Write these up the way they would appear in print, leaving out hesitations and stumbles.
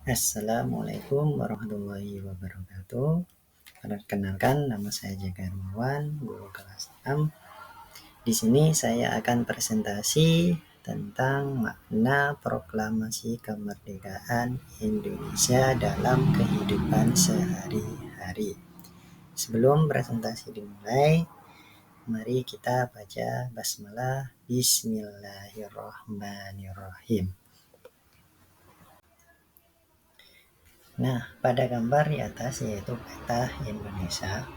Assalamualaikum warahmatullahi wabarakatuh. Perkenalkan, nama saya Jaka Hermawan, guru kelas 6. Di sini saya akan presentasi tentang makna proklamasi kemerdekaan Indonesia dalam kehidupan sehari-hari. Sebelum presentasi dimulai, mari kita baca basmalah. Bismillahirrahmanirrahim. Nah, pada gambar di atas yaitu peta Indonesia.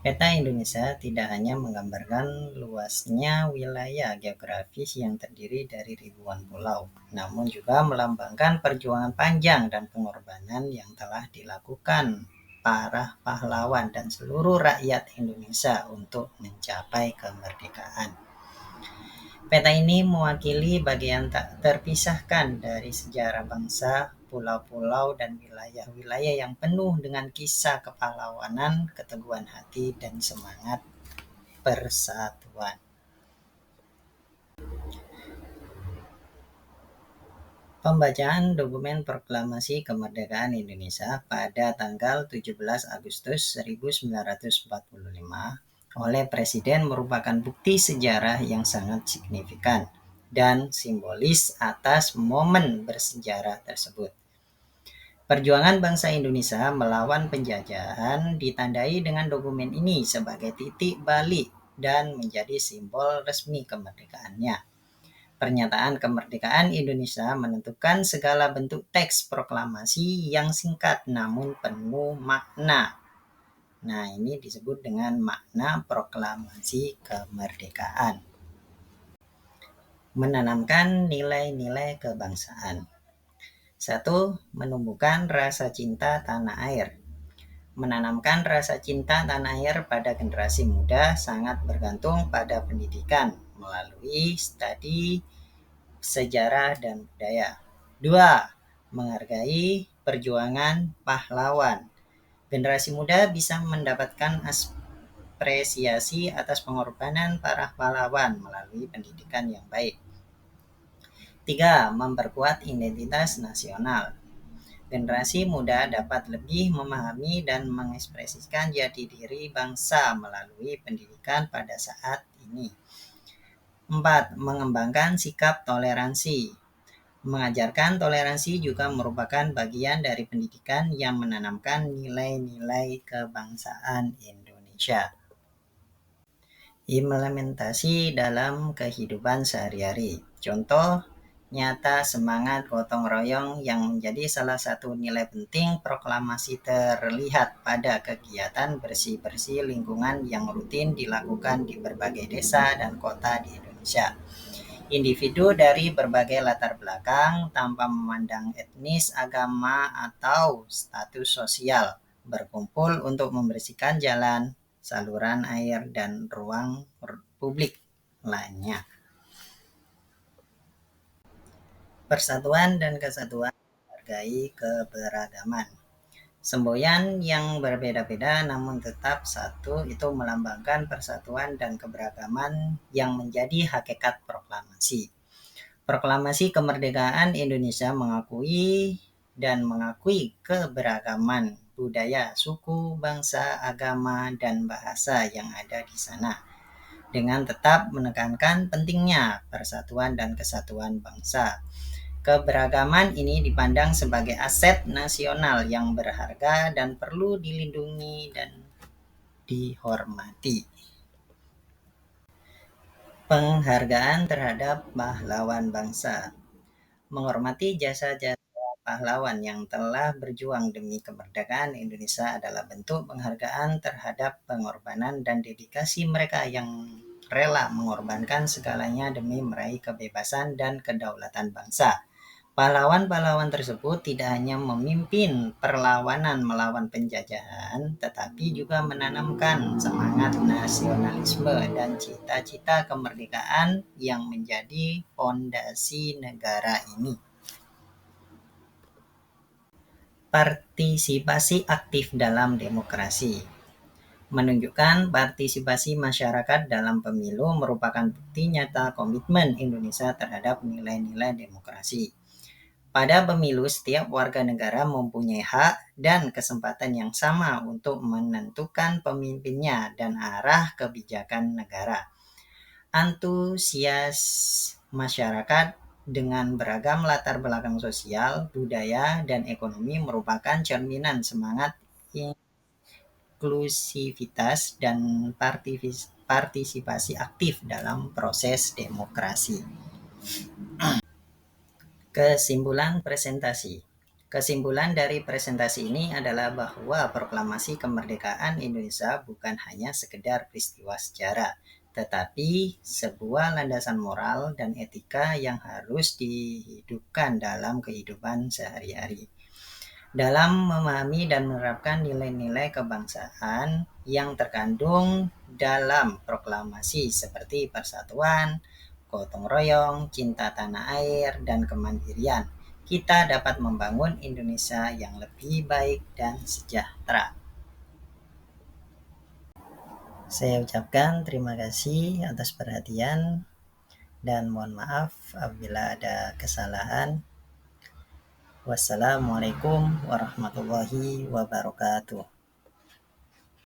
Peta Indonesia tidak hanya menggambarkan luasnya wilayah geografis yang terdiri dari ribuan pulau, namun juga melambangkan perjuangan panjang dan pengorbanan yang telah dilakukan para pahlawan dan seluruh rakyat Indonesia untuk mencapai kemerdekaan. Peta ini mewakili bagian tak terpisahkan dari sejarah bangsa, pulau-pulau, dan wilayah-wilayah yang penuh dengan kisah kepahlawanan, keteguhan hati, dan semangat persatuan. Pembacaan dokumen Proklamasi Kemerdekaan Indonesia pada tanggal 17 Agustus 1945 oleh Presiden merupakan bukti sejarah yang sangat signifikan dan simbolis atas momen bersejarah tersebut. Perjuangan bangsa Indonesia melawan penjajahan ditandai dengan dokumen ini sebagai titik balik dan menjadi simbol resmi kemerdekaannya. Pernyataan kemerdekaan Indonesia menentukan segala bentuk teks proklamasi yang singkat namun penuh makna. Nah, ini disebut dengan makna proklamasi kemerdekaan. Menanamkan nilai-nilai kebangsaan. 1. Menumbuhkan rasa cinta tanah air. Menanamkan rasa cinta tanah air pada generasi muda sangat bergantung pada pendidikan melalui studi sejarah dan budaya. 2. Menghargai perjuangan pahlawan. Generasi muda bisa mendapatkan apresiasi atas pengorbanan para pahlawan melalui pendidikan yang baik. 3. Memperkuat identitas nasional. Generasi muda dapat lebih memahami dan mengekspresikan jati diri bangsa melalui pendidikan pada saat ini. 4. Mengembangkan sikap toleransi. Mengajarkan toleransi juga merupakan bagian dari pendidikan yang menanamkan nilai-nilai kebangsaan Indonesia. Implementasi dalam kehidupan sehari-hari. Contoh nyata semangat gotong royong yang menjadi salah satu nilai penting proklamasi terlihat pada kegiatan bersih-bersih lingkungan yang rutin dilakukan di berbagai desa dan kota di Indonesia. Individu dari berbagai latar belakang tanpa memandang etnis, agama, atau status sosial berkumpul untuk membersihkan jalan, saluran air, dan ruang publik lainnya. Persatuan dan kesatuan menghargai keberagaman. Semboyan yang berbeda-beda namun tetap satu itu melambangkan persatuan dan keberagaman yang menjadi hakikat proklamasi. Proklamasi kemerdekaan Indonesia mengakui keberagaman budaya, suku, bangsa, agama, dan bahasa yang ada di sana, dengan tetap menekankan pentingnya persatuan dan kesatuan bangsa. Keberagaman ini dipandang sebagai aset nasional yang berharga dan perlu dilindungi dan dihormati. Penghargaan terhadap pahlawan bangsa. Menghormati jasa-jasa pahlawan yang telah berjuang demi kemerdekaan Indonesia adalah bentuk penghargaan terhadap pengorbanan dan dedikasi mereka yang rela mengorbankan segalanya demi meraih kebebasan dan kedaulatan bangsa. Pahlawan-pahlawan tersebut tidak hanya memimpin perlawanan melawan penjajahan, tetapi juga menanamkan semangat nasionalisme dan cita-cita kemerdekaan yang menjadi fondasi negara ini. Partisipasi aktif dalam demokrasi. Menunjukkan partisipasi masyarakat dalam pemilu merupakan bukti nyata komitmen Indonesia terhadap nilai-nilai demokrasi. Pada pemilu, setiap warga negara mempunyai hak dan kesempatan yang sama untuk menentukan pemimpinnya dan arah kebijakan negara. Antusias masyarakat dengan beragam latar belakang sosial, budaya, dan ekonomi merupakan cerminan semangat inklusivitas dan partisipasi aktif dalam proses demokrasi. Kesimpulan presentasi. Kesimpulan dari presentasi ini adalah bahwa proklamasi kemerdekaan Indonesia bukan hanya sekedar peristiwa sejarah, tetapi sebuah landasan moral dan etika yang harus dihidupkan dalam kehidupan sehari-hari. Dalam memahami dan menerapkan nilai-nilai kebangsaan yang terkandung dalam proklamasi seperti persatuan, gotong royong, cinta tanah air, dan kemandirian, kita dapat membangun Indonesia yang lebih baik dan sejahtera. Saya ucapkan terima kasih atas perhatian dan mohon maaf apabila ada kesalahan. Wassalamualaikum warahmatullahi wabarakatuh.